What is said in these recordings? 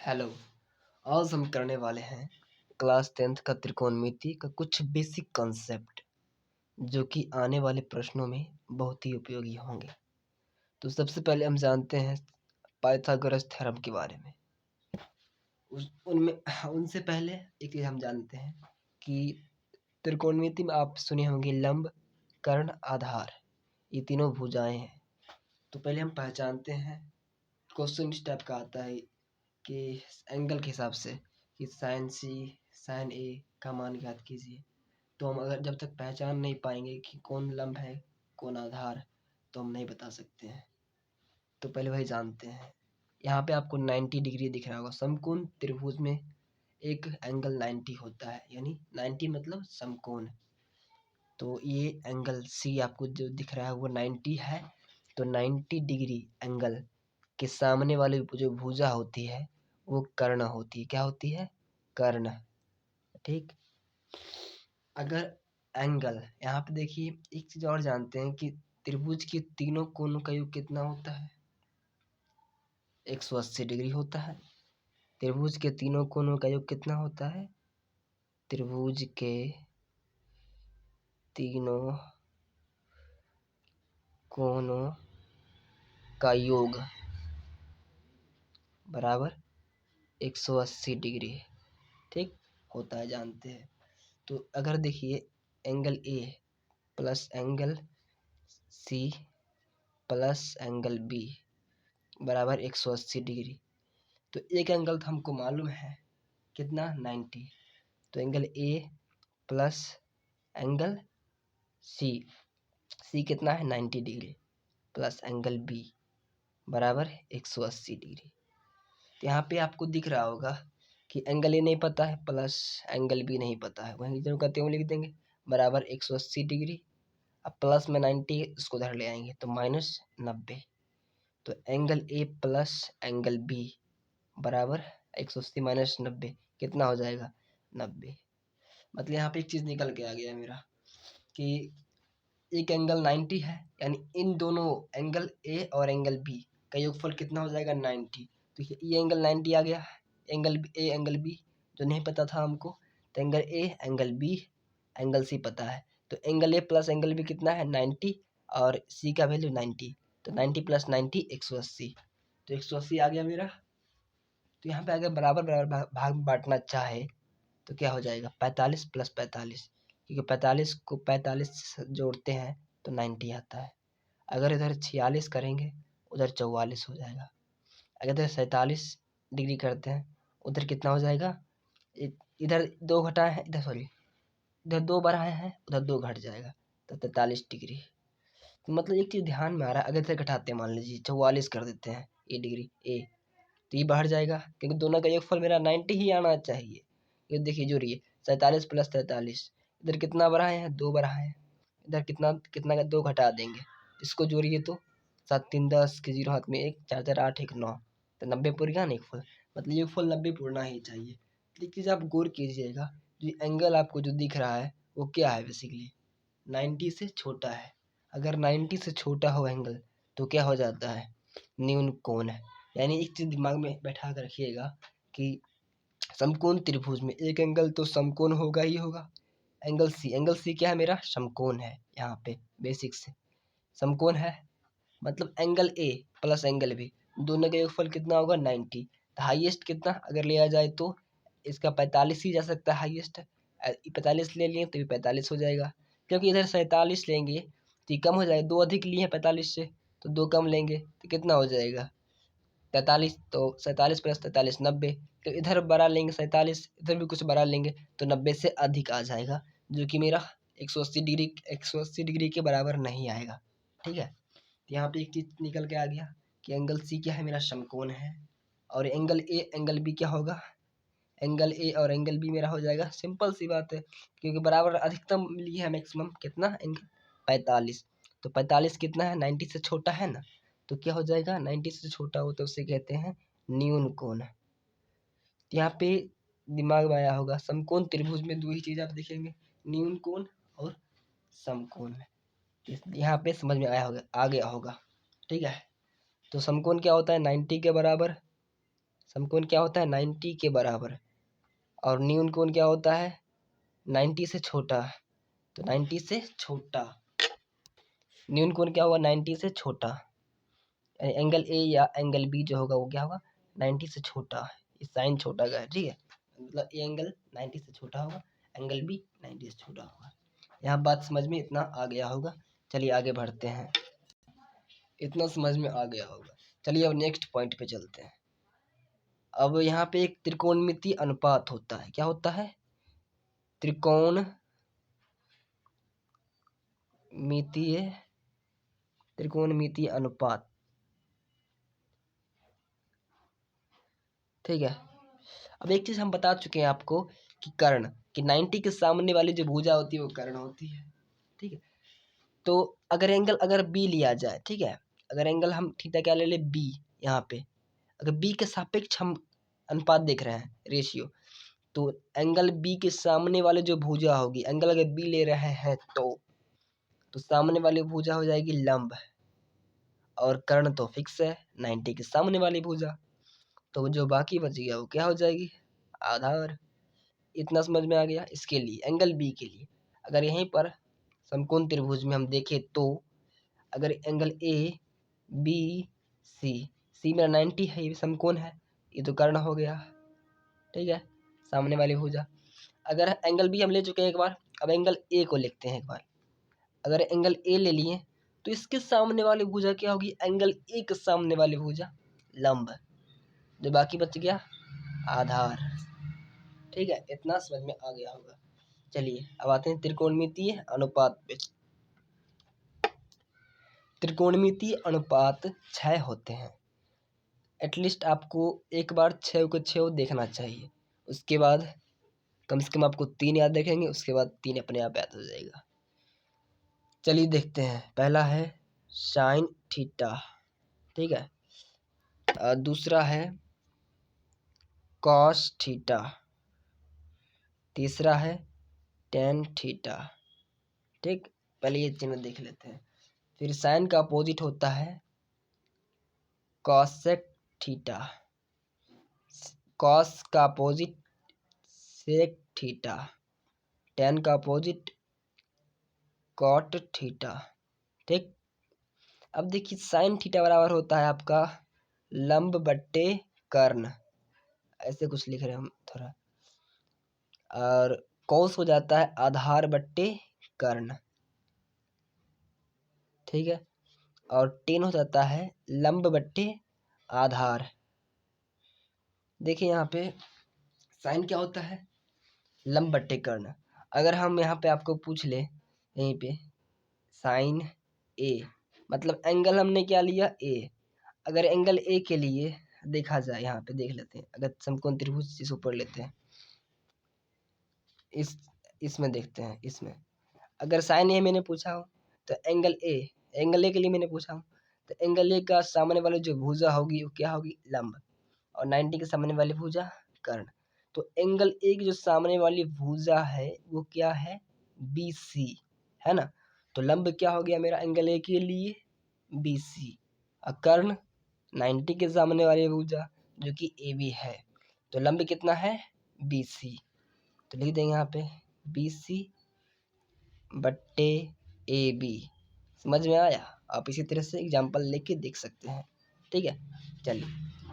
Hello. आज हम करने वाले हैं क्लास 10th का त्रिकोणमिति का कुछ बेसिक कॉन्सेप्ट जो कि आने वाले प्रश्नों में बहुत ही उपयोगी होंगे। तो सबसे पहले हम जानते हैं पाइथागोरस थ्योरम के बारे में। उनमें उनसे पहले एक चीज हम जानते हैं कि त्रिकोणमिति में आप सुने होंगे लंब, कर्ण, आधार, ये तीनों भुजाएं हैं। तो पहले हम पहचानते हैं, क्वेश्चन इस टाइप का आता है कि एंगल के हिसाब से कि साइन सी साइन ए का मान ज्ञात कीजिए। तो हम अगर जब तक पहचान नहीं पाएंगे कि कौन लंब है कौन आधार, तो हम नहीं बता सकते हैं। तो पहले वही जानते हैं। यहाँ पे आपको 90 डिग्री दिख रहा होगा। समकोण त्रिभुज में एक एंगल 90 होता है, यानी 90 मतलब समकोण। तो ये एंगल सी आपको जो दिख रहा है वो 90 है। तो 90 डिग्री एंगल के सामने वाली जो भुजा होती है वो कर्ण होती है। क्या होती है? कर्ण। ठीक। अगर एंगल यहाँ पे देखिए, एक चीज और जानते हैं कि त्रिभुज के तीनों कोणों का योग कितना होता है? 180 डिग्री होता है। त्रिभुज के तीनों कोणों का योग कितना होता है? त्रिभुज के तीनों कोणों का योग बराबर 180 डिग्री। ठीक होता है, जानते हैं। तो अगर देखिए angle A plus angle C plus angle B बराबर 180 डिग्री। तो एक एंगल तो हमको मालूम है कितना, 90। तो angle A plus angle C, C कितना है 90 डिग्री, प्लस एंगल बी बराबर 180 डिग्री। तो यहाँ पे आपको दिख रहा होगा कि एंगल ए नहीं पता है प्लस एंगल बी नहीं पता है, वहीं जो कहते हैं लिख देंगे बराबर 180 डिग्री। अब प्लस में 90 इसको उधर ले आएंगे तो -90। तो angle A plus angle B बराबर 180 माइनस 90 कितना हो जाएगा? 90। मतलब यहाँ पे एक चीज निकल के आ गया मेरा कि एक एंगल 90 है, यानी इन दोनों एंगल ए और एंगल बी का योगफल कितना हो जाएगा? 90। तो ये एंगल 90 आ गया, एंगल ए एंगल बी जो नहीं पता था हमको। तो angle A angle B angle C पता है। तो angle A plus angle B कितना है? 90 और सी का वैल्यू 90। तो 90 प्लस 90 180। तो 180 आ गया मेरा। तो यहाँ पे अगर बराबर बराबर भाग में बांटना चाहे तो क्या हो जाएगा? 45 प्लस 45, क्योंकि 45 को 45 से जोड़ते हैं तो 90 आता है। अगर इधर 46 करेंगे उधर 44 हो जाएगा। अगर इधर 47 डिग्री करते हैं उधर कितना हो जाएगा? इधर 2 घटाए हैं, इधर सॉरी इधर 2 बढ़ाए हैं उधर 2 घट जाएगा, तो 43 डिग्री। तो मतलब एक चीज ध्यान में आ रहा है, अगर इधर घटाते हैं मान लीजिए 44 कर देते हैं ए डिग्री ए, तो ये बढ़ जाएगा क्योंकि दोनों का योगफल मेरा 90 ही आना चाहिए। ये देखिए जोड़िए 47 प्लस 43, इधर कितना बढ़ाए हैं? 2 बढ़ाए हैं। इधर कितना कितना का 2 घटा देंगे, इसको जोड़िए तो 7 3 10 के 0 हाथ में 1 4 4 8 1 9, तो 90 पूर गया ना योगफल। मतलब योगफल 90 पूरना ही चाहिए। एक चीज आप गौर कीजिएगा, जो एंगल आपको जो दिख रहा है वो क्या है? बेसिकली 90 से छोटा है। अगर 90 से छोटा हो एंगल तो क्या हो जाता है? न्यून कोण है। यानी एक चीज दिमाग में बैठा कर रखिएगा कि समकोण त्रिभुज में एक एंगल तो समकोण होगा ही होगा। एंगल सी क्या है? मेरा समकोण है। यहाँ पे बेसिक से समकोण है, मतलब angle A plus angle B दोनों का योगफल कितना होगा? 90। हाईएस्ट कितना अगर लिया जाए तो इसका 45 ही जा सकता है हाईएस्ट। 45 ले लिए तो ये 45 हो जाएगा, क्योंकि इधर 47 लेंगे तो ये कम हो जाएगा, 2 अधिक लिए हैं 45 से तो 2 कम लेंगे तो कितना हो जाएगा? 43। तो 47 प्लस 43 90। तो इधर बड़ा लेंगे 47, इधर भी कुछ बड़ा लेंगे तो 90 से अधिक आ जाएगा, जो कि मेरा 180 डिग्री के बराबर नहीं आएगा। ठीक है। तो यहाँ पे एक चीज निकल के आ गया कि एंगल सी क्या है? मेरा समकोण है। और एंगल ए एंगल बी क्या होगा? एंगल ए और एंगल बी मेरा हो जाएगा, सिंपल सी बात है, क्योंकि बराबर अधिकतम लिया है मैक्सिमम कितना? एंगल 45। तो 45 कितना है? 90 से छोटा है ना, तो क्या हो जाएगा? 90 से छोटा हो तो उसे कहते हैं न्यून कोण। यहाँ पे दिमाग में आया होगा, समकोण त्रिभुज में 2 ही चीज आप देखेंगे, न्यून कोण और समकोण। यहाँ पे समझ में आया होगा, आ गया होगा। ठीक है। तो समकोण क्या होता है? 90 के बराबर समकोण क्या होता है 90 के बराबर, और न्यून कोण क्या होता है 90 से छोटा। तो 90 से छोटा, न्यून कोण क्या होगा 90 से छोटा, यानी एंगल ए या एंगल बी जो होगा वो क्या होगा 90 से छोटा। इस साइन छोटा का है, ठीक है, मतलब ए एंगल 90 से छोटा होगा, एंगल बी 90 से छोटा होगा। यहाँ बात समझ में इतना आ गया होगा। चलिए आगे बढ़ते हैं, इतना समझ में आ गया होगा। चलिए अब नेक्स्ट पॉइंट पे चलते हैं। अब यहाँ पे एक त्रिकोणमितीय अनुपात होता है, क्या होता है त्रिकोणमितीय अनुपात, ठीक है। अब एक चीज हम बता चुके हैं आपको कि कर्ण, कि 90 के सामने वाली जो भुजा होती है वो कर्ण होती है, ठीक है। तो अगर बी लिया जाए, ठीक है, अगर एंगल हम थीटा क्या ले ले बी, यहाँ पे अगर बी के सापेक्ष हम अनुपात देख रहे हैं रेशियो, तो एंगल बी के सामने वाले जो भुजा होगी, एंगल अगर बी ले रहे हैं तो सामने वाली भुजा हो जाएगी लंब, और कर्ण तो फिक्स है 90 के सामने वाली भुजा, तो जो बाकी बच गया वो क्या हो जाएगी आधार। इतना समझ में आ गया। इसके लिए एंगल बी के लिए अगर यहीं पर समकोण त्रिभुज में हम देखें तो अगर एंगल ए बी सी मेरा 90 है, ये समकोण है, ये तो कर्ण हो गया, ठीक है, सामने वाली भुजा। अगर एंगल बी हम ले चुके हैं एक बार, अब एंगल ए को लिखते हैं एक बार। अगर एंगल ए ले लिए तो इसके सामने वाली भुजा क्या होगी एंगल ए के सामने वाली भुजा लंब, जो बाकी बच गया आधार, ठीक है। इतना समझ में आ गया होगा। चलिए अब आते हैं त्रिकोणमितीय अनुपात पे। त्रिकोणमितीय अनुपात 6 होते हैं, एटलीस्ट आपको एक बार 6 को 6 देखना चाहिए, उसके बाद कम से कम आपको 3 याद रखेंगे, उसके बाद 3 अपने आप याद हो जाएगा। चलिए देखते हैं, पहला है साइन थीटा, ठीक है, दूसरा है कॉस थीटा, तीसरा है टेन थीटा, ठीक। पहले ये चिन्ह देख लेते हैं। फिर साइन का अपोजिट होता है कॉसेक थीटा, कॉस का अपोजिट सेक थीटा, टेन का अपोजिट कॉट थीटा, ठीक। अब देखिए साइन थीटा बराबर होता है आपका लंब बट्टे कर्ण, ऐसे कुछ लिख रहे हैं हम थोड़ा, और कॉस हो जाता है आधार बट्टे कर्ण, ठीक है, और टेन हो जाता है लंब बट्टे आधार। देखिए यहाँ पे साइन क्या होता है लंब बट्टे कर्ण। अगर हम यहाँ पे आपको पूछ ले यहीं पे साइन ए, मतलब एंगल हमने क्या लिया ए, अगर एंगल ए के लिए देखा जाए, यहाँ पे देख लेते हैं, अगर समकोण त्रिभुज इस ऊपर लेते हैं, इसमें देखते हैं, इसमें अगर साइन ए मैंने पूछा हो तो एंगल ए के लिए मैंने पूछा हूँ, तो एंगल ए का सामने वाली जो भुजा होगी वो क्या होगी लंब, और 90 के सामने वाली भुजा कर्ण। तो एंगल ए की जो सामने वाली भुजा है वो क्या है बी सी, है ना, तो लंब क्या हो गया मेरा एंगल ए के लिए बी सी, और कर्ण 90 के सामने वाली भुजा जो कि ए बी है, तो लंब कितना है बी सी, तो लिख देंगे यहाँ पे बी सी बट्टे ए बी। समझ में आया? आप इसी तरह से एग्जाम्पल लेके देख सकते हैं, ठीक है। चलिए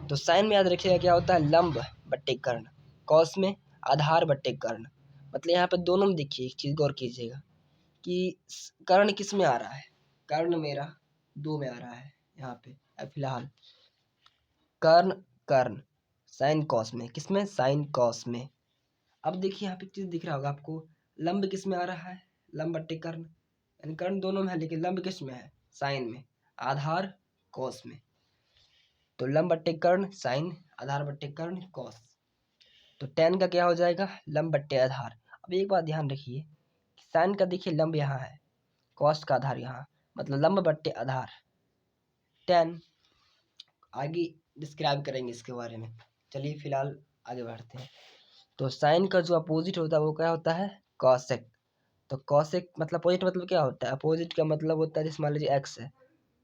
तो साइन में याद रखिएगा क्या होता है लंब बट्टे कर्ण, कॉस में आधार बट्टे कर्ण, मतलब यहाँ पे दोनों में देखिए एक चीज गौर कीजिएगा कि कर्ण किस में आ रहा है, कर्ण मेरा 2 में आ रहा है यहाँ पे फिलहाल, कर्ण कर्ण साइन कॉस में, किस में साइन कॉस में। अब देखिए यहाँ पे चीज दिख रहा होगा आपको, लंब किस में आ रहा है लंब बट्टे कर्ण, यानी कर्ण दोनों में है लेकिन लंब किस में है साइन में, आधार कॉस में, तो लंब बट्टे कर्ण साइन, आधार बट्टे कर्ण कॉस, तो टेन का क्या हो जाएगा लंब बट्टे आधार। अब एक बात ध्यान रखिए, साइन का देखिए लंब यहाँ है, कॉस का आधार यहाँ, मतलब लंब बट्टे आधार टेन, आगे डिस्क्राइब करेंगे इसके बारे में। चलिए फिलहाल आगे बढ़ते हैं। तो साइन का जो अपोजिट होता है वो क्या होता है कॉसेक, तो कॉसेक मतलब अपोजिट मतलब क्या होता है, अपोजिट का मतलब होता है जैसे मान लीजिए एक्स है,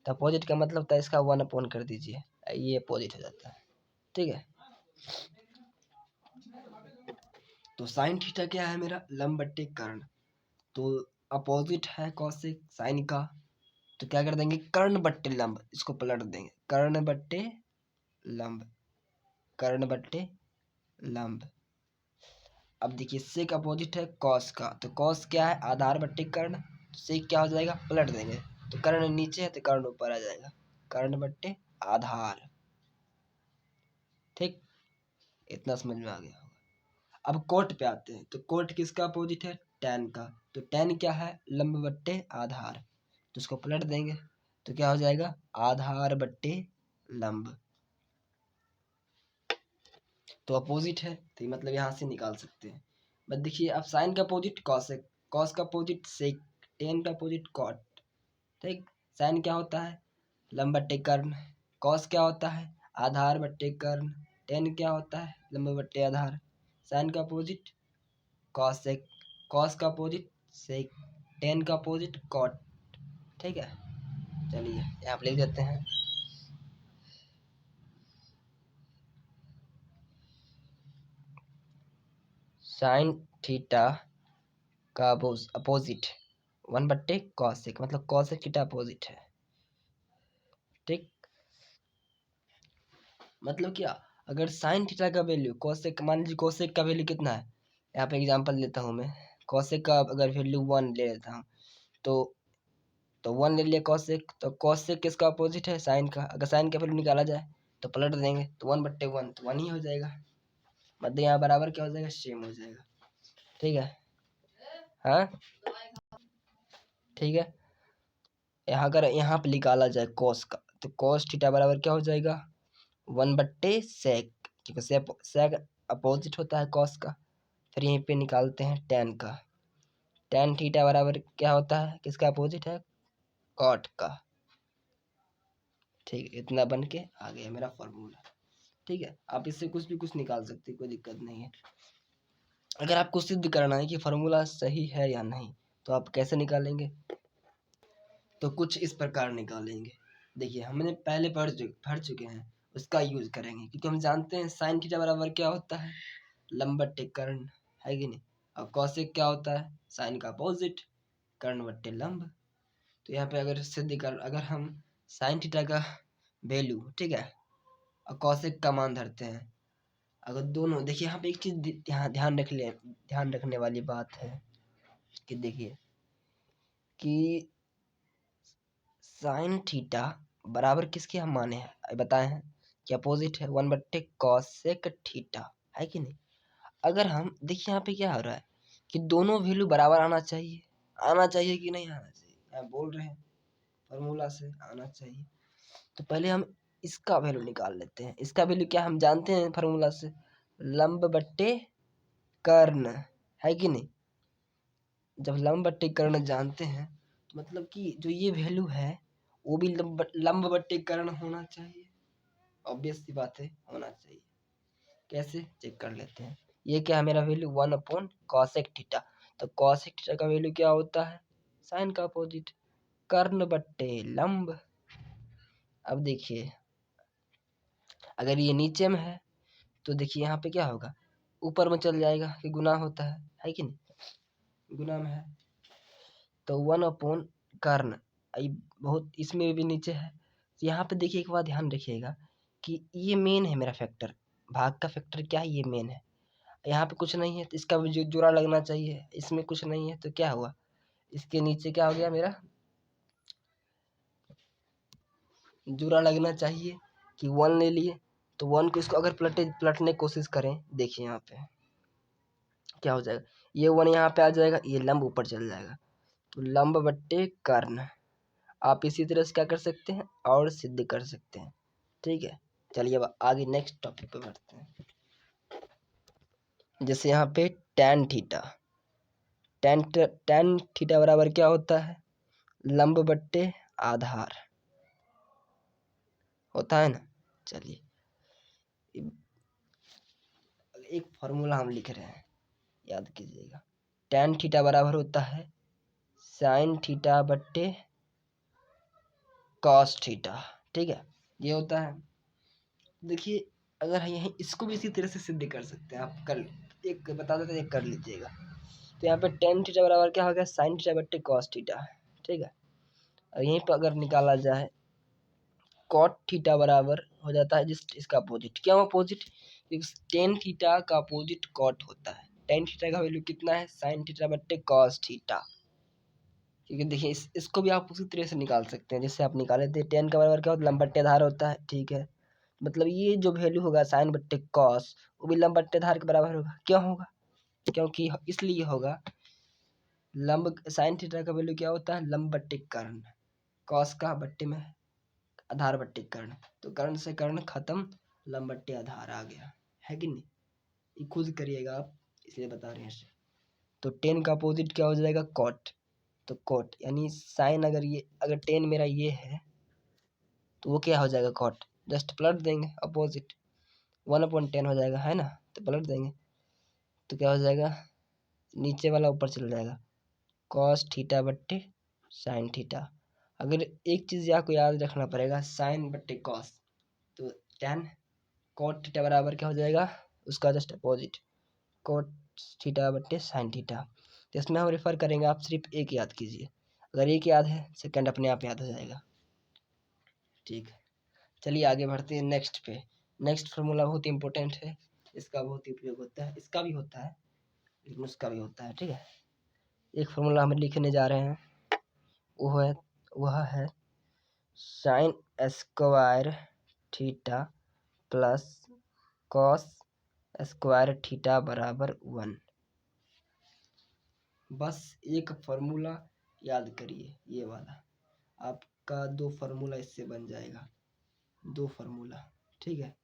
तो अपोजिट का मतलब होता है इसका 1 अपॉन कर दीजिए, ये अपोजिट हो जाता है, ठीक है। तो साइन थीटा क्या है मेरा, लंब बट्टे कर्ण, तो अपोजिट है कॉसेक साइन का, तो क्या कर देंगे, कर्ण बट्टे लंब, इसको पलट देंगे, कर्ण बट्टे लंब, कर्ण बट्टे लंब। अब देखिए सेक अपोजिट है कॉस का, तो कॉस क्या है, आधार बट्टे कर्ण, सेक क्या हो जाएगा, पलट देंगे, तो कर्ण नीचे है तो कर्ण ऊपर आ जाएगा, कर्ण बट्टे आधार। ठीक, इतना समझ में आ गया होगा। अब कोट पे आते हैं, तो कोट किसका अपोजिट है, टैन का, तो टैन क्या है, लंब बट्टे आधार, तो उसको पलट देंगे, तो क्या हो जाएगा, आधार बट्टे लंब। तो अपोजिट है, तो मतलब यहाँ से निकाल सकते हैं। बस देखिए अब साइन का अपोजिट कॉस है, कॉस का अपोजिट सेक, टेन का अपोजिट कॉट। ठीक, साइन क्या होता है, लंब बट्टे कर्ण, कॉस क्या होता है, आधार बट्टे कर्ण, टेन क्या होता है, लंब बट्टे आधार। साइन का अपोजिट कॉसेक, कॉस का अपोजिट सेक, टेन का अपोजिट कॉट। ठीक है, चलिए यहाँ पे लिख देते हैं, साइन थीटा का अपोजिट 1/cos, मतलब cosec थीटा अपोजिट है। ठीक, मतलब क्या, अगर साइन थीटा का वैल्यू cosec, मान लीजिए cosec का वैल्यू कितना है, यहाँ पे एग्जांपल लेता हूँ मैं, cosec का अगर वैल्यू 1 ले लेता हूँ, तो 1 ले लिया cosec, तो cosec किसका अपोजिट है, साइन का, अगर साइन का वैल्यू निकाला जाए तो पलट देंगे, तो 1/1 तो 1 ही हो जाएगा, मतलब यहाँ बराबर क्या हो जाएगा, सेम हो जाएगा। ठीक है, हाँ ठीक है। यहाँ अगर यहाँ पे निकाला जाए cos का, तो cos थीटा बराबर क्या हो जाएगा, 1/sec, क्योंकि sec अपोजिट होता है cos का। फिर यहीं पे निकालते हैं tan का, tan थीटा बराबर क्या होता है, किसका अपोजिट है, cot का। ठीक है, इतना बन के आ गया मेरा फॉर्मूला। ठीक है, आप इससे कुछ निकाल सकते हैं, कोई दिक्कत नहीं है। अगर आपको सिद्ध करना है कि फार्मूला सही है या नहीं, तो आप कैसे निकालेंगे, तो कुछ इस प्रकार निकालेंगे। देखिए हमने पहले पढ़ चुके हैं, उसका यूज करेंगे, क्योंकि हम जानते हैं साइन थीटा बराबर क्या होता है, लंब बट्टे कर्ण, है कि नहीं। और कॉसेक क्या होता है, साइन का अपोजिट, कर्ण बट्टे लंब। तो यहाँ पे अगर सिद्ध कर, अगर हम साइन थीटा का वैल्यू, ठीक है, और कॉसेक का मान धरते हैं, अगर दोनों, देखिए यहाँ पे एक चीज ध्यान रखने वाली बात है, कि देखिए कि साइन थीटा बराबर किसके हम माने हैं, बताए हैं कि अपोजिट है 1/cosec थीटा, है कि नहीं। अगर हम देखिए यहाँ पे क्या हो रहा है, कि दोनों वैल्यू बराबर आना चाहिए, कि नहीं आना चाहिए, यहाँ बोल रहे हैं फॉर्मूला से आना चाहिए। तो पहले हम इसका वैल्यू निकाल लेते हैं, इसका वैल्यू क्या हम जानते हैं फार्मूला से, लंब बट्टे कर्ण, है कि नहीं। जब लंब बट्टे कर्ण जानते हैं, तो मतलब कि जो ये वैल्यू है वो भी लंब बट्टे कर्ण होना चाहिए, ऑब्वियस सी बात है, होना चाहिए। कैसे चेक कर लेते हैं, ये क्या है मेरा वैल्यू 1/cosec थीटा, तो cosec थीटा का वैल्यू क्या होता है, साइन का अपोजिट, कर्ण बट्टे लंब। अब देखिए अगर ये नीचे में है, तो देखिए यहाँ पे क्या होगा, ऊपर में चल जाएगा, कि गुना होता है कि नहीं, गुना में है, तो 1/कर्ण, बहुत इसमें भी नीचे है। यहाँ पे देखिए एक बात ध्यान रखिएगा, कि ये मेन है मेरा फैक्टर, भाग का फैक्टर क्या है, ये मेन है। यहाँ पे कुछ नहीं है तो इसका भी जो जोड़ा लगना चाहिए, इसमें कुछ नहीं है तो क्या हुआ, इसके नीचे क्या हो गया मेरा, जोड़ा लगना चाहिए, कि 1 ले लिए, तो 1 को इसको अगर पलटने की कोशिश करें, देखिए यहाँ पे क्या हो जाएगा, ये 1 यहाँ पे आ जाएगा, ये लंब ऊपर चल जाएगा, तो लंब बट्टे कर्ण। आप इसी तरह से क्या कर सकते हैं, और सिद्ध कर सकते हैं। ठीक है, चलिए अब आगे नेक्स्ट टॉपिक पे बढ़ते हैं। जैसे यहाँ पे tan थीटा, tan थीटा बराबर क्या होता है, लंब बट्टे आधार होता है ना। चलिए एक फॉर्मूला हम लिख रहे हैं, याद कीजिएगा, tan थीटा बराबर होता है साइन थीटा बट्टे कॉस थीटा। ठीक है, ये होता है। देखिए अगर यहीं इसको भी इसी तरह से सिद्ध कर सकते हैं, आप कर एक बता देते हैं, कर लीजिएगा। तो यहाँ पे टेन थीटा बराबर क्या हो गया, साइन थीटा बट्टे कॉस थीटा, ठीक है। और यहीं पर अगर निकाला जाए कॉट थीटा बराबर हो जाता है जिस इसका अपोजिट, क्या अपोजिट, टेन थीटा का अपोजिट कॉट होता है। टेन थीटा का वैल्यू कितना है, साइन थीटा बट्टे कॉस थीटा। क्योंकि देखिए इसको भी आप उसी तरह से निकाल सकते हैं जिससे आप निकाले थे। टेन का बराबर क्या होता है, लंब बट्टे आधार होता है, ठीक है। मतलब ये जो वैल्यू होगा साइन बट्टे कॉस, वो भी लंब बट्टे आधार के बराबर होगा। क्यों होगा, क्योंकि इसलिए होगा लंब, साइन थीटा का वैल्यू क्या होता है, लंब बट्टे कर्ण, कॉस का बट्टे में आधार बट्टे कर्ण, तो कर्ण से कर्ण खत्म, लंब बट्टे आधार आ गया, है कि नहीं। ये खुद करिएगा आप, इसलिए बता रहे हैं। तो टेन का अपोजिट क्या हो जाएगा, कॉट। तो कॉट यानी साइन, अगर टेन मेरा ये है तो वो क्या हो जाएगा, कॉट। जस्ट पलट देंगे अपोजिट, 1/10 हो जाएगा, है ना। तो पलट देंगे तो क्या हो जाएगा, नीचे वाला ऊपर चल जाएगा, कॉस थीटा बट्टे साइन थीटा। अगर एक चीज़ आपको याद रखना पड़ेगा, साइन बट्टे कॉस, तो टेन कॉट थीटा बराबर क्या हो जाएगा, उसका जस्ट अपोजिट, कॉट थीटा बट्टे साइन थीटा। तो इसमें हम रेफर करेंगे, आप सिर्फ एक याद कीजिए, अगर एक याद है सेकंड अपने आप याद हो जाएगा, ठीक है। चलिए आगे बढ़ते हैं नेक्स्ट पे। नेक्स्ट फार्मूला बहुत इंपॉर्टेंट है, इसका बहुत उपयोग होता है, इसका भी होता है लेकिन उसका भी होता है, ठीक है। एक फार्मूला हम लिखने जा रहे हैं, वह है sine square theta plus cos square theta बराबर 1। बस एक फार्मूला याद करिए, ये वाला आपका 2 फार्मूला इससे बन जाएगा, 2 फार्मूला, ठीक है।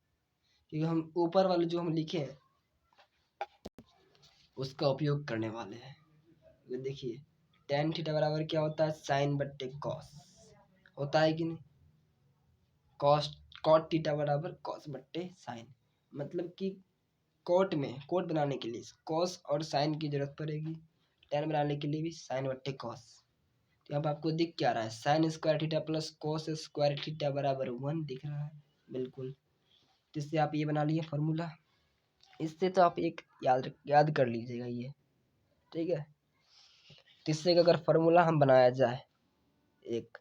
क्योंकि हम ऊपर वाले जो हम लिखे हैं उसका उपयोग करने वाले हैं। तो देखिए टेन थीटा बराबर क्या होता है, साइन बट्टे कॉस होता है कि नहीं, कॉस, कॉट थीटा बराबर कॉस बट्टे साइन। मतलब कि कोट बनाने के लिए कॉस और साइन की जरूरत पड़ेगी, टेन बनाने के लिए भी साइन बट्टे कॉस। तो यहाँ पर आपको दिख क्या रहा है, sine square theta plus cos square theta बराबर 1 दिख रहा है, बिल्कुल। तो इससे आप ये बना लिए फार्मूला, इससे तो आप एक याद कर लीजिएगा ये, ठीक है। तो इससे अगर फार्मूला हम बनाया जाए, एक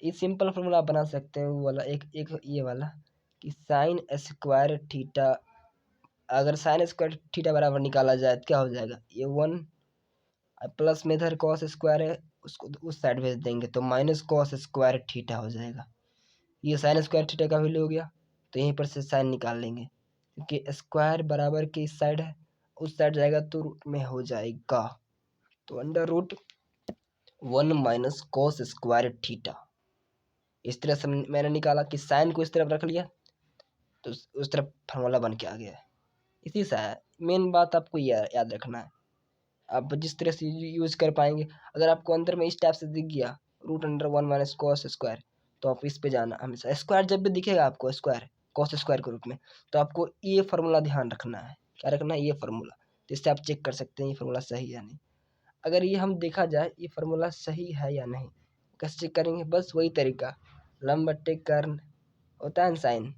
ये सिंपल फार्मूला आप बना सकते हैं, वो वाला एक ये वाला कि साइन स्क्वायर थीटा, अगर साइन स्क्वायर थीटा बराबर निकाला जाए तो क्या हो जाएगा, ये 1 प्लस में इधर कॉस स्क्वायर है उसको उस साइड भेज देंगे तो माइनस कॉस स्क्वायर थीटा हो जाएगा। ये साइन स्क्वायर थीटा का वैल्यू हो गया, तो यहीं पर से साइन निकाल लेंगे क्योंकि स्क्वायर बराबर के इस साइड है, उस साइड जाएगा तो रूट में हो जाएगा, तो under root 1 minus cos square theta. इस तरह से मैंने निकाला कि साइन को इस तरफ रख लिया तो उस तरफ फार्मूला बन के आ गया। इसी से मेन बात आपको याद रखना है, आप जिस तरह से यूज कर पाएंगे। अगर आपको अंदर में इस टाइप से दिख गया root under 1 minus cos square, तो आप इस पे जाना हमेशा, स्क्वायर जब भी दिखेगा आपको स्क्वायर कॉस स्क्वायर के रूप में, तो आपको ये फार्मूला ध्यान रखना है, क्या रखना है, ये फार्मूला। तो इससे आप चेक कर सकते हैं ये फार्मूला सही या नहीं। अगर ये हम देखा जाए ये फार्मूला सही है या नहीं, कैसे चेक करेंगे, बस वही तरीका, लंब बट्टे कर्ण होता है साइन,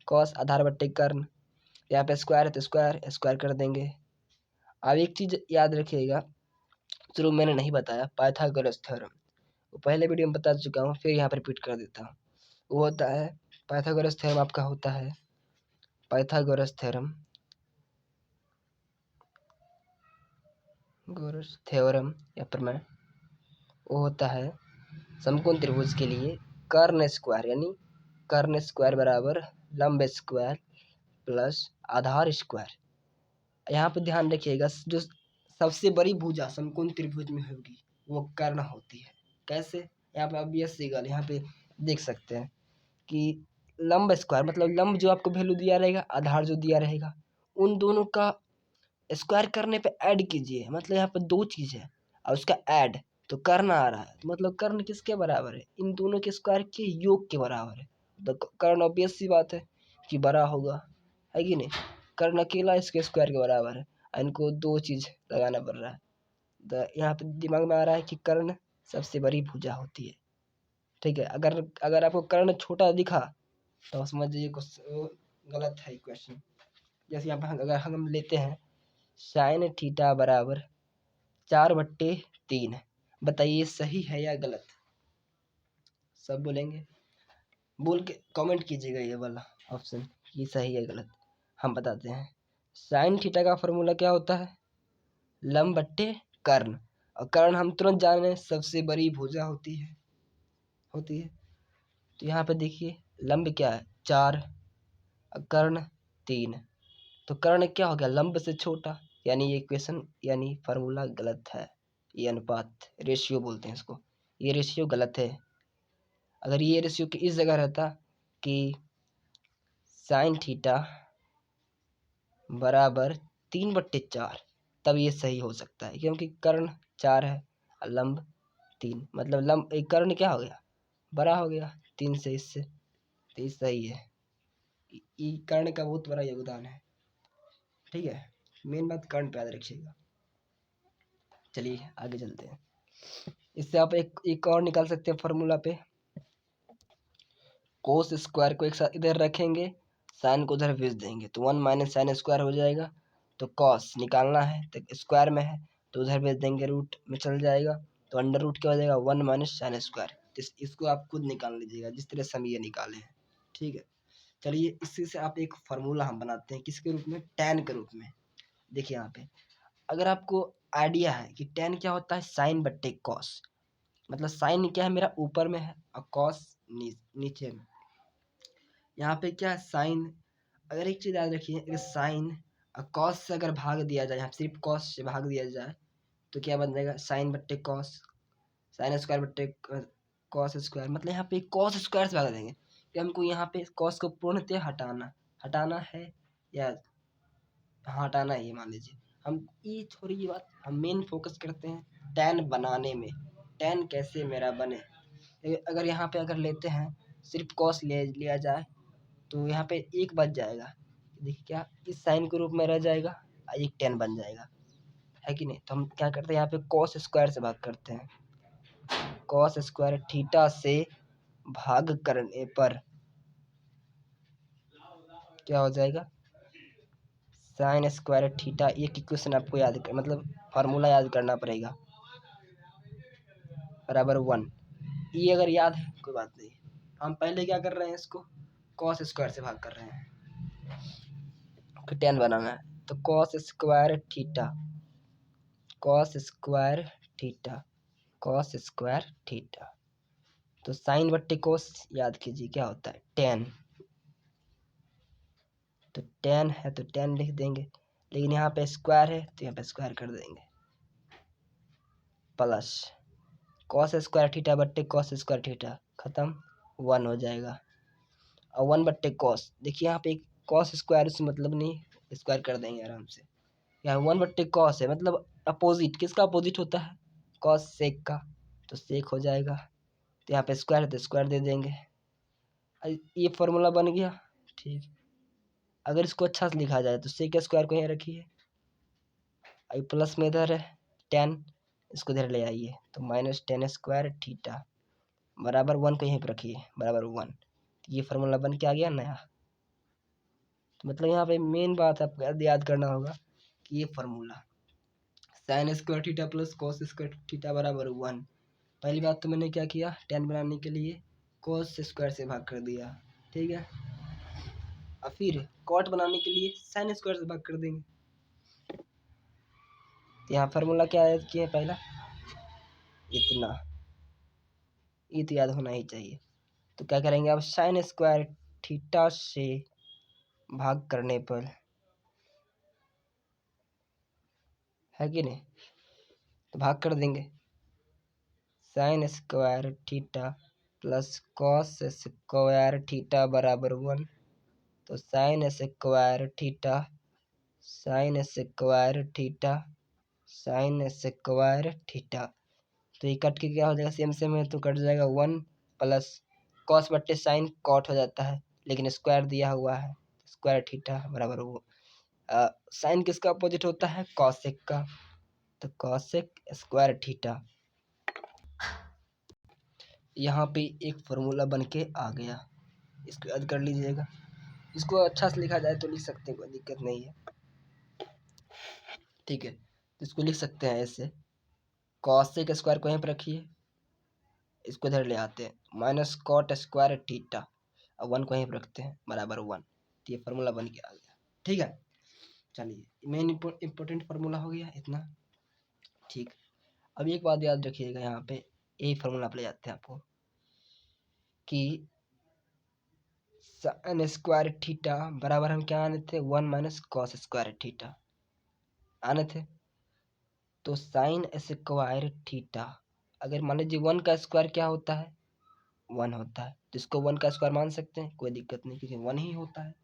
कॉस आधार बट्टे कर्ण, यहाँ पे स्क्वायर है तो स्क्वायर स्क्वायर कर देंगे। अब एक चीज याद रखिएगा, शुरू मैंने नहीं बताया, पाइथागोरस थ्योरम, वो पहले वीडियो में बता चुका हूँ, फिर यहाँ पर रिपीट कर देता हूँ। वो होता है पाइथागोरस थ्योरम, आपका होता है पाइथागोरस थ्योरम, गोरस थ्योरम या प्रमेय, वो होता है समकोण त्रिभुज के लिए कर्ण स्क्वायर, यानी कर्ण स्क्वायर बराबर लंब स्क्वायर प्लस आधार स्क्वायर। यहाँ पे ध्यान रखिएगा जो सबसे बड़ी भुजा समकोण त्रिभुज में होगी वो कर्ण होती है। कैसे, यहाँ पे ऑब्वियस सी गल, यहाँ पे देख सकते हैं कि लंब स्क्वायर मतलब लंब जो आपको वैल्यू दिया रहेगा, आधार जो दिया रहेगा, उन दोनों का स्क्वायर करने पे ऐड कीजिए, मतलब यहाँ पे 2 चीज़ है और उसका ऐड, तो कर्ण आ रहा है, तो मतलब कर्ण किसके बराबर है, इन दोनों के स्क्वायर के योग के बराबर है। तो कर्ण ऑब्वियस सी बात है कि बड़ा होगा, है कि नहीं। कर्ण अकेला इसके स्क्वायर के बराबर है, इनको 2 चीज़ लगाना पड़ रहा है। तो यहाँ पे दिमाग में आ रहा है कि कर्ण सबसे बड़ी भुजा होती है, ठीक है। अगर अगर आपको कर्ण छोटा दिखा तो समझ लीजिए गलत है इक्वेशन। जैसे यहाँ पर अगर हम लेते हैं साइन थीटा बराबर 4/3, बताइए सही है या गलत? सब बोलेंगे, बोल के कमेंट कीजिएगा ये वाला ऑप्शन कि सही है गलत। हम बताते हैं साइन थीटा का फॉर्मूला क्या होता है, लंब बट्टे कर्ण, और कर्ण हम तुरंत जान रहे हैं सबसे बड़ी भुजा होती है। तो यहाँ पे देखिए लंब क्या है 4 और कर्ण 3, तो कर्ण क्या हो गया लंब से छोटा, यानी ये इक्वेशन यानी फार्मूला गलत है। ये अनुपात रेशियो बोलते हैं इसको, ये रेशियो गलत है। अगर ये रेशियो की इस जगह रहता कि साइन थीटा बराबर 3/4, तब ये सही हो सकता है, क्योंकि कर्ण 4 है और लंब 3, मतलब लंब एक कर्ण क्या हो गया बड़ा हो गया 3 से, इससे, तो ये सही है। ये कर्ण का बहुत बड़ा योगदान है, ठीक है। मेन बात कर्ण पे याद रखिएगा। चलिए आगे चलते हैं। इससे आप एक और निकाल सकते हैं फॉर्मूला पे, कोस स्क्वायर को एक साथ इधर रखेंगे, साइन को उधर भेज देंगे, तो 1 माइनस साइन स्क्वायर हो जाएगा। तो कॉस निकालना है तो स्क्वायर में है तो उधर भेज देंगे, रूट में चल जाएगा, तो अंडर रूट क्या हो जाएगा 1 माइनस साइन स्क्वायर। इसको आप खुद निकाल लीजिएगा जिस तरह से हम ये निकाले हैं, ठीक है। चलिए इसी से आप एक फार्मूला हम बनाते हैं, किसके रूप में, टैन के रूप में। देखिए यहाँ पे अगर आपको आइडिया है कि टैन क्या होता है, साइन बट्टे कॉस, मतलब साइन क्या है मेरा ऊपर में है और कॉस नीचे में। यहाँ पे क्या साइन, अगर एक चीज याद रखिए, अगर साइन और कॉस से अगर भाग दिया जाए, यहाँ सिर्फ कॉस से भाग दिया जाए तो क्या बन जाएगा साइन बट्टे कॉस, साइन स्क्वायर बट्टे कॉस स्क्वायर, मतलब यहाँ पे कॉस स्क्वायर से भाग देंगे कि हमको यहाँ पे कॉस को पूर्णतः हटाना है, या हाँ हटाना है, ये मान लीजिए। हम ये छोड़िए बात, हम मेन फोकस करते हैं टैन बनाने में, टैन कैसे मेरा बने। अगर यहाँ पे अगर लेते हैं सिर्फ कॉस ले लिया जाए तो यहाँ पे एक बच जाएगा, देखिए क्या इस साइन के रूप में रह जाएगा और एक टैन बन जाएगा, है कि नहीं। तो हम क्या करते हैं यहाँ पे कॉस स्क्वायर से भाग करते हैं, कॉस स्क्वायर थीटा से भाग करने पर क्या हो जाएगा साइन स्क्वायर थीटा। एक इक्वेशन आपको याद कर, मतलब फार्मूला याद करना पड़ेगा, बराबर 1। ये अगर याद है कोई बात नहीं, हम पहले क्या कर रहे हैं, इसको कॉस स्क्वायर से भाग कर रहे हैं, टैन बनाना है। तो cos square theta, cos square theta, cos square theta, तो साइन बट्टे कोस याद कीजिए क्या होता है टैन, तो टैन है तो टैन लिख देंगे, लेकिन यहाँ पे स्क्वायर है तो यहाँ पे स्क्वायर कर देंगे, प्लस कॉस स्क्वायर थीटा बट्टे कॉस स्क्वायर थीटा, खत्म, 1 हो जाएगा। और 1/cos, देखिए यहाँ पे कॉस स्क्वायर से मतलब नहीं, स्क्वायर कर देंगे आराम से। यहाँ 1/cos है, मतलब अपोजिट, किसका अपोजिट होता है कॉस सेक का, तो सेक हो जाएगा। तो यहाँ पे स्क्वायर है तो स्क्वायर दे देंगे, ये फॉर्मूला बन गया, ठीक। अगर इसको अच्छा से लिखा जाए तो सेक स्क्वायर को यहाँ रखिए, प्लस में इधर है टेन, इसको इधर ले आइए, तो माइनस टेन स्क्वायर थीटा बराबर 1 को यहीं पर रखिए, बराबर 1। ये फार्मूला बन के आ गया नया। तो मतलब यहाँ पे मेन बात आपको याद करना होगा कि ये formula sine square theta plus cos square theta बराबर 1। पहली बात तो मैंने क्या किया, टेन बनाने के लिए कॉस स्क्वायर से भाग कर दिया, ठीक है। और फिर कॉट बनाने के लिए साइन स्क्वायर से भाग कर देंगे। तो यहाँ फार्मूला क्या याद किए पहला, इतना, ये तो याद होना ही चाहिए। तो क्या करेंगे अब, साइन स्क्वायर थीटा से भाग करने पर, है कि नहीं, तो भाग कर देंगे, sine square theta plus cos square theta बराबर 1। तो sine square theta, sine square theta, sine square theta, तो ये कट के क्या हो जाएगा, सेम सेम है तो कट जाएगा 1 प्लस कॉस बट्टे साइन कॉट हो जाता है, लेकिन स्क्वायर दिया हुआ है, स्क्वायर थीटा बराबर वो साइन किसका अपोजिट होता है कॉसेक का, तो कॉसेक स्क्वायर थीटा। यहाँ पे एक फार्मूला बन के आ गया, इसको याद कर लीजिएगा। इसको अच्छा से लिखा जाए तो लिख सकते हैं, कोई दिक्कत नहीं है। ठीक है, तो इसको लिख सकते हैं ऐसे, कॉसेक स्क्वायर को यहीं पर रखिए, इसको इधर ले आते हैं, माइनस कॉट स्क्वायर थीटा, अब 1 को यहीं पर रखते हैं बराबर 1। तो ये फार्मूला बन के आ गया। ठीक है, चलिए मेन इम्पोर्टेंट फार्मूला हो गया इतना। ठीक, अब एक बात याद रखिएगा, यहाँ पे एक फार्मूला आप ले जाते हैं आपको कि साइन स्क्वायर थीटा बराबर हम क्या आने थे, 1 माइनस कॉस स्क्वायर थीटा आने थे। तो साइन स्क्वायर थीटा, अगर मान लीजिए 1 का स्क्वायर क्या होता है, 1 होता है, तो इसको 1 का स्क्वायर मान सकते हैं, कोई दिक्कत नहीं, क्योंकि 1 ही होता है,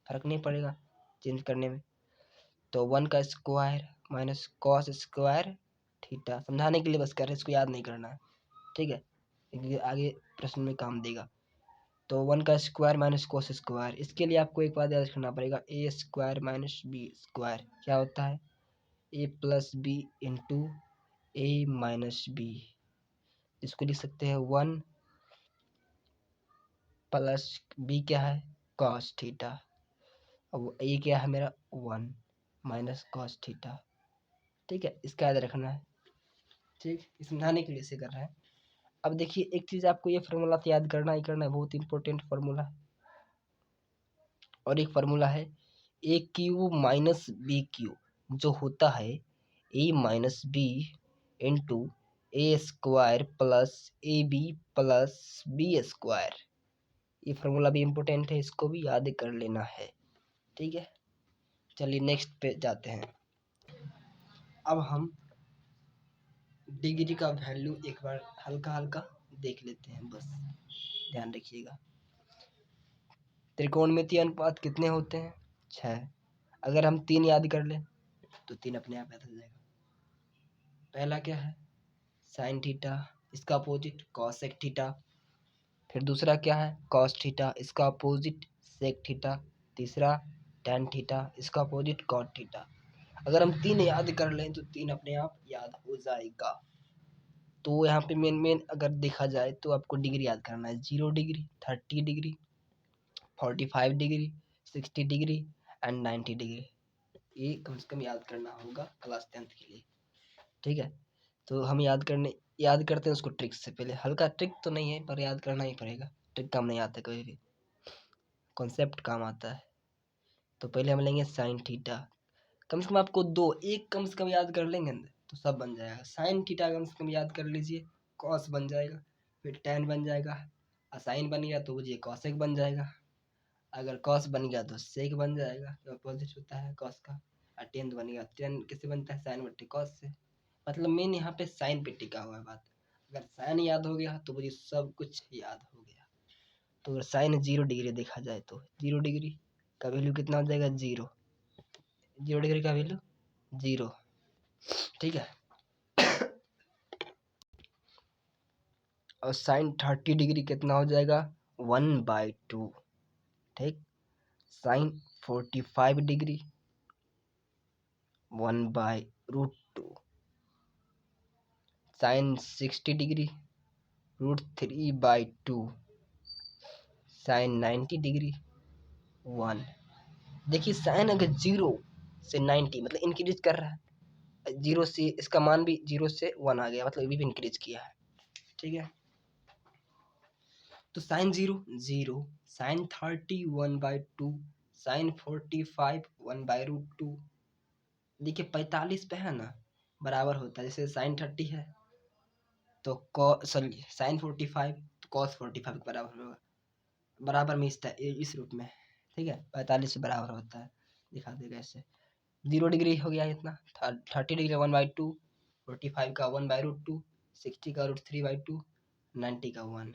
फर्क नहीं पड़ेगा चेंज करने में। तो 1 का square minus cos square theta, समझाने के लिए बस कर रहे हैं, इसको याद नहीं करना है। ठीक है, क्योंकि आगे प्रश्न में काम देगा। तो 1 का स्क्वायर माइनस कोस स्क्वायर, इसके लिए आपको एक बात याद रखना पड़ेगा, ए स्क्वायर माइनस बी स्क्वायर क्या होता है, ए प्लस बी इंटू ए माइनस बी। इसको लिख सकते हैं 1 प्लस बी क्या है, कॉस थीटा, अब ए क्या है मेरा 1 माइनस कॉस थीटा। ठीक है, इसका याद रखना है। ठीक, समझाने के लिए इसे कर रहे हैं। अब देखिए एक चीज़ आपको ये फार्मूला तो याद करना ही करना है, बहुत इंपॉर्टेंट फार्मूला है। और एक फार्मूला है A cube minus B cube, जो होता है A minus B into A square plus A B plus B square. ये फार्मूला भी इम्पोर्टेंट है, इसको भी याद कर लेना है। ठीक है, चलिए नेक्स्ट पे जाते हैं। अब हम डिग्री का वैल्यू एक बार हल्का हल्का देख लेते हैं, बस ध्यान रखिएगा। त्रिकोणमितीय अनुपात कितने होते हैं, 6। अगर हम 3 याद कर लें तो 3 अपने आप याद हो जाएगा। पहला क्या है, साइन थीटा, इसका अपोजिट कॉसेक थीटा। फिर दूसरा क्या है, कॉस थीटा, इसका अपोजिट सेक थीटा। तीसरा टैन थीटा, इसका अपोजिट कॉट थीटा। अगर हम 3 याद कर लें तो 3 अपने आप याद हो जाएगा। तो यहाँ पे मेन मेन अगर देखा जाए तो आपको डिग्री याद करना है, 0 degree, 30 degree, 45 degree, 60 degree and 90 degree. ये कम से कम याद करना होगा क्लास 10th के लिए। ठीक है, तो हम याद करते हैं उसको ट्रिक से पहले। हल्का ट्रिक तो नहीं है पर याद करना ही पड़ेगा, ट्रिक काम नहीं आता कभी भी, कॉन्सेप्ट काम आता है। तो पहले हम लेंगे साइन थीटा, कम से कम आपको एक कम से कम याद कर लेंगे ना तो सब बन जाएगा। साइन थीटा कम से कम याद कर लीजिए, कॉस बन जाएगा, फिर टैन बन जाएगा, और साइन बन गया तो ये कॉसेक बन जाएगा, अगर कॉस बन गया तो सेक बन जाएगा, जो अपोजिट होता है कॉस का, और टेन बन गया, टेन किससे बनता है, साइन बट्टे कॉस से। मतलब मेन यहाँ पे साइन पे टिका हुआ है बात। अगर साइन याद हो गया तो मुझे सब कुछ याद हो गया। तो अगर साइन 0 डिग्री देखा जाए तो 0 डिग्री का वैल्यू कितना हो जाएगा, 0। 0 डिग्री का वैल्यू 0। ठीक है, और साइन 30 डिग्री कितना हो जाएगा, 1/2। ठीक, sine 45 degree 1/√2, sine 60 degree √3/2, sine 90 degree 1। देखिए साइन अगर 0 से 90 मतलब इंक्रीज कर रहा है, 0 से इसका मान भी 0 से 1 आ गया, मतलब ये भी इंक्रीज किया है। ठीक है, तो साइन 0 0, साइन 30 1/2, साइन 45 1/√2। देखिए 45 पे है ना, बराबर होता है, जैसे साइन 30 है तो सॉरी साइन 45 तो कॉस 45 के बराबर होगा, बराबर में इस रूप में। ठीक है, 45 से बराबर होता है, दिखा देगा ऐसे। 0 डिग्री हो गया इतना, 30 डिग्री 1/2, 45 का 1/√2, 60 का √3/2, 90 का 1।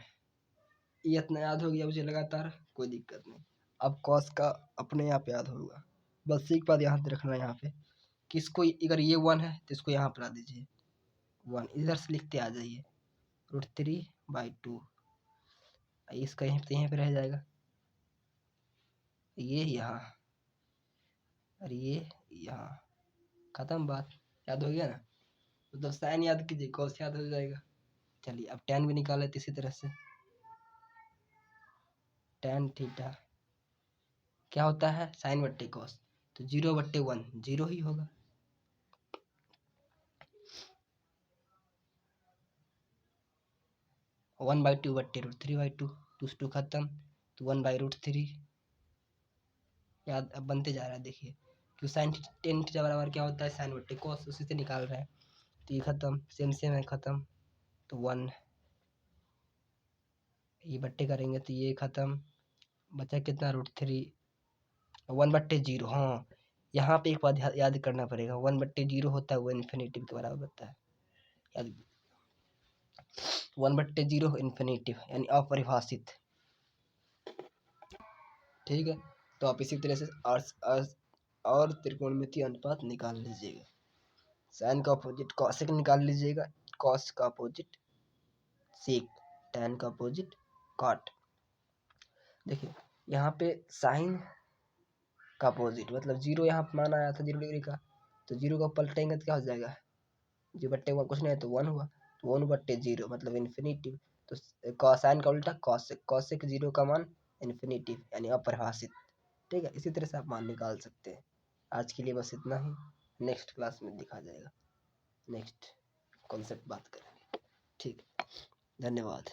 ये इतना याद हो गया मुझे लगातार, कोई दिक्कत नहीं। अब कॉस का अपने आप याद होगा, बस एक बात यहाँ पे रखना है, यहाँ पे कि इसको अगर ये 1 है तो इसको यहाँ पर ला दीजिए 1, इधर से लिखते आ जाइए √3/2, इसका यहीं पे रह जाएगा, ये यहाँ और ये यहाँ, खत्म बात। याद हो गया ना, मतलब साइन याद कीजिए कॉस याद हो जाएगा। चलिए अब टैन भी निकाले इसी तरह से, टैन थीटा क्या होता है, साइन बट्टे कॉस, तो 0/1 0 ही होगा। वन बाई टू बट्टे root three by two, two से टू खत्म, तो 1/√3 याद अब बनते जा रहा है। देखिए क्यों साइन टेन थीटा बराबर क्या होता है, साइन बट्टे कॉस, उसी से निकाल रहे हैं। तो ये खत्म, सेम है खत्म, तो 1 ये बट्टे करेंगे तो ये खत्म, बचा कितना, √3 1/0। हाँ यहाँ पे एक बात याद करना पड़ेगा, 1/0 होता है वो इन्फिनेटिव के बराबर होता है, याद 1/0 इन्फिनेटिव यानी अपरिभाषित। ठीक है, तो आप इसी तरह से और त्रिकोणमितीय अनुपात निकाल लीजिएगा। साइन का अपोजिट कॉसेक निकाल लीजिएगा, कॉस का अपोजिट सेक, टैन का अपोजिट कॉट। देखिए यहाँ पे साइन का अपोजिट मतलब 0 यहाँ पे मान आया था 0 डिग्री का, तो 0 को पलटेंगे तो क्या हो जाएगा, 0/1 कुछ नहीं है तो 1 हुआ, तो 1/0 मतलब इन्फिनेटिव। तो साइन का उल्टा कॉसेक, कॉसेक 0 का मान इन्फिनेटिव यानी अपरिभाषित। ठीक है, इसी तरह से आप मान निकाल सकते हैं। आज के लिए बस इतना ही, नेक्स्ट क्लास में दिखा जाएगा, नेक्स्ट कॉन्सेप्ट बात करेंगे। ठीक, धन्यवाद।